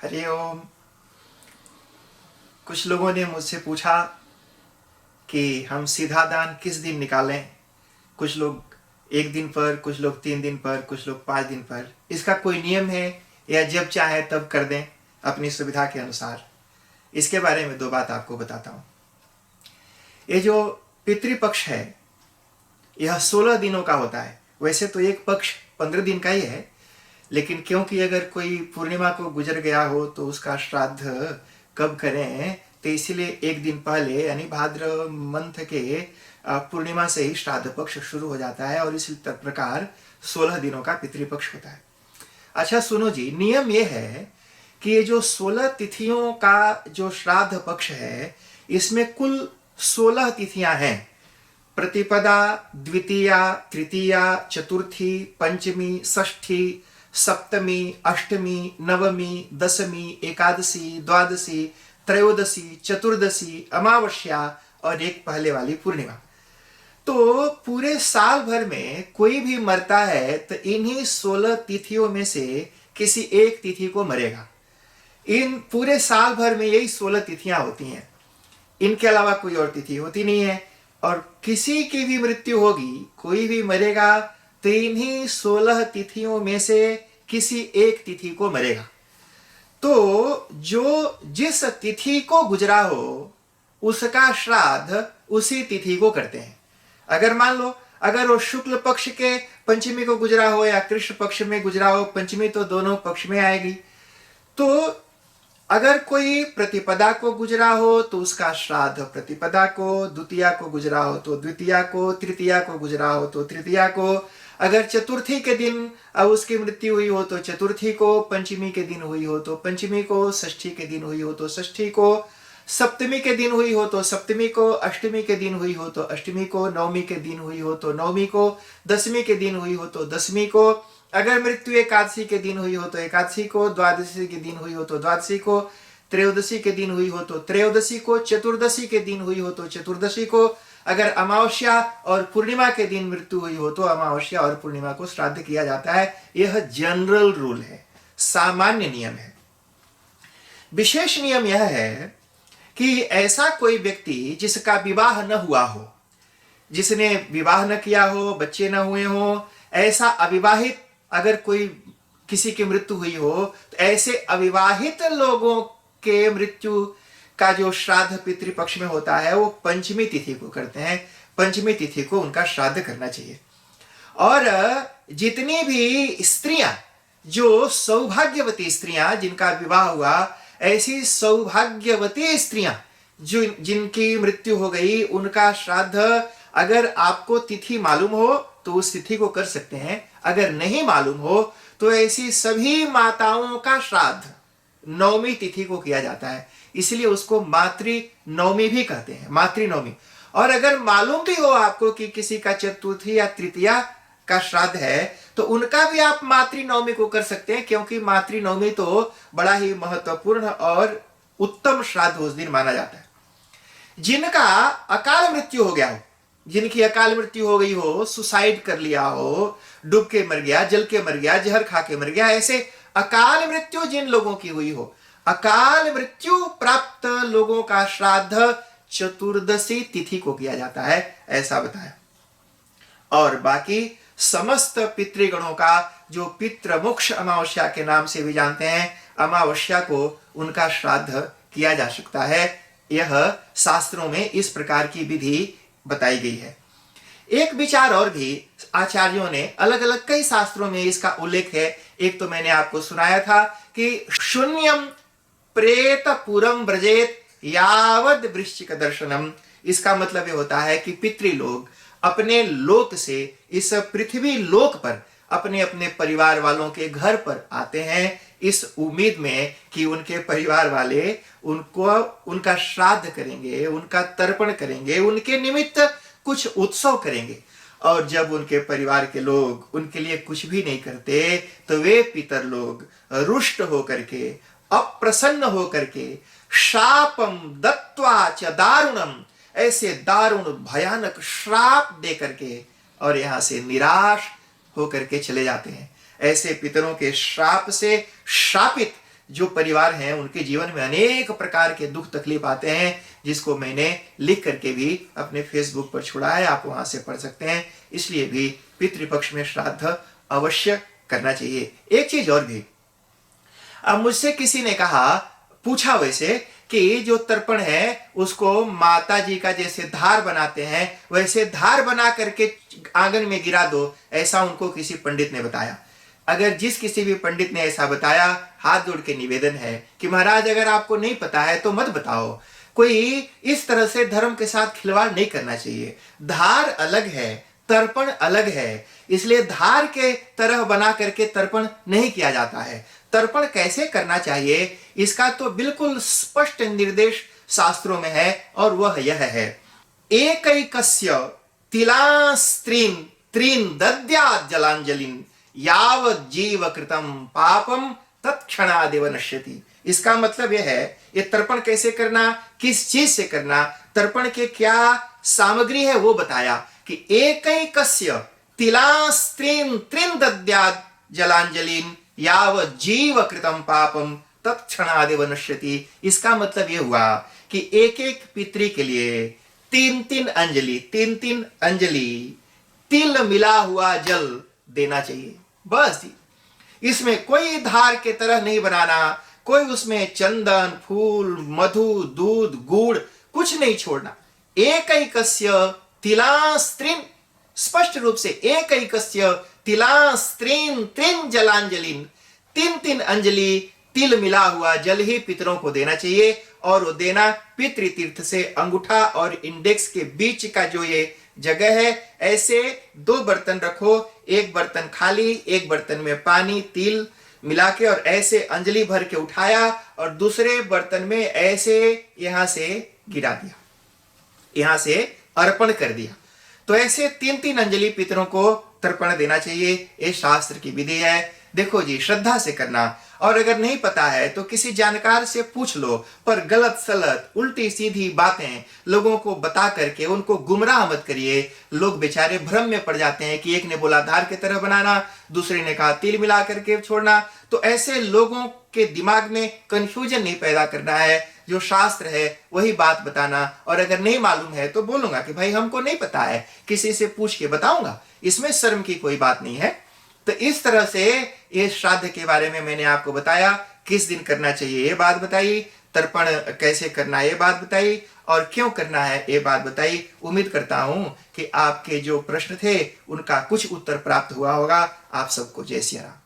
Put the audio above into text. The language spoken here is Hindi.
हरिओम। कुछ लोगों ने मुझसे पूछा कि हम सीधा दान किस दिन निकालें। कुछ लोग 1 दिन पर, कुछ लोग 3 दिन पर, कुछ लोग 5 दिन पर। इसका कोई नियम है या जब चाहे तब कर दें अपनी सुविधा के अनुसार? इसके बारे में 2 बात आपको बताता हूँ। ये जो पितृपक्ष है यह 16 दिनों का होता है। वैसे तो एक पक्ष 15 दिन का ही है, लेकिन क्योंकि अगर कोई पूर्णिमा को गुजर गया हो तो उसका श्राद्ध कब करें, तो इसीलिए 1 दिन पहले यानी भाद्र मंथ के पूर्णिमा से ही श्राद्ध पक्ष शुरू हो जाता है और इसी प्रकार 16 दिनों का पितृपक्ष होता है। अच्छा सुनो जी, नियम यह है कि ये जो 16 तिथियों का जो श्राद्ध पक्ष है इसमें कुल 16 तिथियां हैं। प्रतिपदा, द्वितीया, तृतीया, चतुर्थी, पंचमी, षष्ठी, सप्तमी, अष्टमी, नवमी, दशमी, एकादशी, द्वादशी, त्रयोदशी, चतुर्दशी, अमावस्या और एक पहले वाली पूर्णिमा। तो पूरे साल भर में कोई भी मरता है तो इन्हीं 16 तिथियों में से किसी एक तिथि को मरेगा। इन पूरे साल भर में यही 16 तिथियां होती हैं, इनके अलावा कोई और तिथि होती नहीं है। और किसी की भी मृत्यु होगी, कोई भी मरेगा तो इन्हीं 16 तिथियों में से किसी एक तिथि को मरेगा। तो जो जिस तिथि को गुजरा हो उसका श्राद्ध उसी तिथि को करते हैं। अगर मान लो अगर वो शुक्ल पक्ष के पंचमी को गुजरा हो या कृष्ण पक्ष में गुजरा हो, पंचमी तो दोनों पक्ष में आएगी। तो अगर कोई प्रतिपदा को गुजरा हो तो उसका श्राद्ध प्रतिपदा को, द्वितीया को गुजरा हो तो द्वितीया को, तृतीया को गुजरा हो तो तृतीया को, अगर चतुर्थी के दिन अब उसकी मृत्यु हुई हो तो चतुर्थी को, पंचमी के दिन हुई हो तो पंचमी को, षष्ठी के दिन हुई हो तो षष्ठी को, सप्तमी के दिन हुई हो तो सप्तमी को, अष्टमी के दिन हुई हो तो अष्टमी को, नवमी के दिन हुई हो तो नवमी को, दसवीं के दिन हुई हो तो दसवीं को, अगर मृत्यु एकादशी के दिन हुई हो तो एकादशी को, द्वादशी के दिन हुई हो तो द्वादशी को, त्रयोदशी के दिन हुई हो तो त्रयोदशी को, चतुर्दशी के दिन हुई हो तो चतुर्दशी को, अगर अमावस्या और पूर्णिमा के दिन मृत्यु हुई हो तो अमावस्या और पूर्णिमा को श्राद्ध किया जाता है। यह जनरल रूल है, सामान्य नियम है। विशेष नियम यह है कि ऐसा कोई व्यक्ति जिसका विवाह न हुआ हो, जिसने विवाह न किया हो, बच्चे न हुए हो, ऐसा अविवाहित अगर कोई किसी की मृत्यु हुई हो तो ऐसे अविवाहित लोगों के मृत्यु का जो श्राद्ध पितृपक्ष में होता है वो पंचमी तिथि को करते हैं। पंचमी तिथि को उनका श्राद्ध करना चाहिए। और जितनी भी स्त्रियां, जो सौभाग्यवती स्त्रियां जिनका विवाह हुआ, ऐसी सौभाग्यवती स्त्रियां जो जिनकी मृत्यु हो गई, उनका श्राद्ध अगर आपको तिथि मालूम हो तो उस तिथि को कर सकते हैं। अगर नहीं मालूम हो तो ऐसी सभी माताओं का श्राद्ध नवमी तिथि को किया जाता है, इसलिए उसको मातृ नवमी भी कहते हैं, मातृ नवमी। और अगर मालूम भी हो आपको कि किसी का चतुर्थी या तृतीया का श्राद्ध है तो उनका भी आप मातृ नवमी को कर सकते हैं, क्योंकि मातृ नवमी तो बड़ा ही महत्वपूर्ण और उत्तम श्राद्ध उस दिन माना जाता है। जिनका अकाल मृत्यु हो गया हो, जिनकी अकाल मृत्यु हो गई हो, सुसाइड कर लिया हो, डूब के मर गया, जल के मर गया, जहर खा के मर गया, ऐसे अकाल मृत्यु जिन लोगों की हुई हो, अकाल मृत्यु प्राप्त लोगों का श्राद्ध चतुर्दशी तिथि को किया जाता है, ऐसा बताया। और बाकी समस्त पितृगणों का जो पितृमोक्ष अमावस्या के नाम से भी जानते हैं, अमावस्या को उनका श्राद्ध किया जा सकता है। यह शास्त्रों में इस प्रकार की विधि बताई गई है। एक विचार और भी आचार्यों ने अलग अलग कई शास्त्रों में इसका उल्लेख है। एक तो मैंने आपको सुनाया था कि शून्यम प्रेत पुरम व्रजेत यावद वृश्चिक दर्शनम। इसका मतलब यह होता है कि पितृलोक अपने लोक से इस पृथ्वी लोक पर अपने अपने परिवार वालों के घर पर आते हैं, इस उम्मीद में कि उनके परिवार वाले उनको उनका श्राद्ध करेंगे, उनका तर्पण करेंगे, उनके निमित्त कुछ उत्सव करेंगे। और जब उनके परिवार के लोग उनके लिए कुछ भी नहीं करते तो वे पितर लोग रुष्ट होकर के, अप्रसन्न होकर के, शापम दत्वा च दारुणम, ऐसे दारुण भयानक श्राप दे करके और यहां से निराश होकर के चले जाते हैं। ऐसे पितरों के श्राप से शापित जो परिवार हैं उनके जीवन में अनेक प्रकार के दुख तकलीफ आते हैं, जिसको मैंने लिख करके भी अपने फेसबुक पर छोड़ा है, आप वहां से पढ़ सकते हैं। इसलिए भी पितृपक्ष में श्राद्ध अवश्य करना चाहिए। एक चीज और भी, अब मुझसे किसी ने कहा, पूछा वैसे, कि जो तर्पण है उसको माता जी का जैसे धार बनाते हैं वैसे धार बना करके आंगन में गिरा दो, ऐसा उनको किसी पंडित ने बताया। अगर जिस किसी भी पंडित ने ऐसा बताया, हाथ जोड़ के निवेदन है कि महाराज अगर आपको नहीं पता है तो मत बताओ। कोई इस तरह से धर्म के साथ खिलवाड़ नहीं करना चाहिए। धार अलग है, तर्पण अलग है, इसलिए धार के तरह बना करके तर्पण नहीं किया जाता है। तर्पण कैसे करना चाहिए इसका तो बिल्कुल स्पष्ट निर्देश शास्त्रों में है, और वह यह है, एकैकस्य तिलास्त्रीन त्रीन दद्यात् जलांजलिन यावत् जीव कृतम पापम तत्क्षणादेव नश्यति। इसका मतलब यह है, ये तर्पण कैसे करना, किस चीज से करना, तर्पण के क्या सामग्री है वो बताया कि एकैकस्य तिलास्त्रीन त्रीन दद्यात् जलांजलिन यावत् जीव कृतम पापम तत्क्षणादेव नश्यति। इसका मतलब यह हुआ कि एक एक पितृ के लिए तीन तीन अंजलि तिल मिला हुआ जल देना चाहिए। बस इसमें कोई धार के तरह नहीं बनाना, कोई उसमें चंदन, फूल, मधु, दूध, गुड़ कुछ नहीं छोड़ना। एकैकस्य तिलास्त्रीन, स्पष्ट रूप से एकैकस्य तिलास्त्रीन त्रीन जलांजलिन, तीन तीन अंजलि तिल मिला हुआ जल ही पितरों को देना चाहिए। और वो देना पितृतीर्थ से अंगूठा और इंडेक्स के बीच का जो ये जगह है, ऐसे दो बर्तन रखो, एक बर्तन खाली, एक बर्तन में पानी तिल मिला के, और ऐसे अंजलि भर के उठाया और दूसरे बर्तन में ऐसे यहां से गिरा दिया, यहां से अर्पण कर दिया। तो ऐसे तीन तीन अंजलि पितरों को तर्पण देना चाहिए। ये शास्त्र की विधि है। देखो जी, श्रद्धा से करना, और अगर नहीं पता है तो किसी जानकार से पूछ लो, पर गलत सलत उल्टी सीधी बातें लोगों को बता करके उनको गुमराह मत करिए। लोग बेचारे भ्रम में पड़ जाते हैं कि एक ने बोला धार की तरह बनाना, दूसरे ने कहा तिल मिला करके छोड़ना। तो ऐसे लोगों के दिमाग में कंफ्यूजन नहीं पैदा करना है, जो शास्त्र है वही बात बताना। और अगर नहीं मालूम है तो बोलूंगा कि भाई हमको नहीं पता है, किसी से पूछ के बताऊंगा, इसमें शर्म की कोई बात नहीं है। तो इस तरह से ये श्राद्ध के बारे में मैंने आपको बताया, किस दिन करना चाहिए ये बात बताई, तर्पण कैसे करना है ये बात बताई, और क्यों करना है ये बात बताई। उम्मीद करता हूं कि आपके जो प्रश्न थे उनका कुछ उत्तर प्राप्त हुआ होगा। आप सबको जय सिया राम।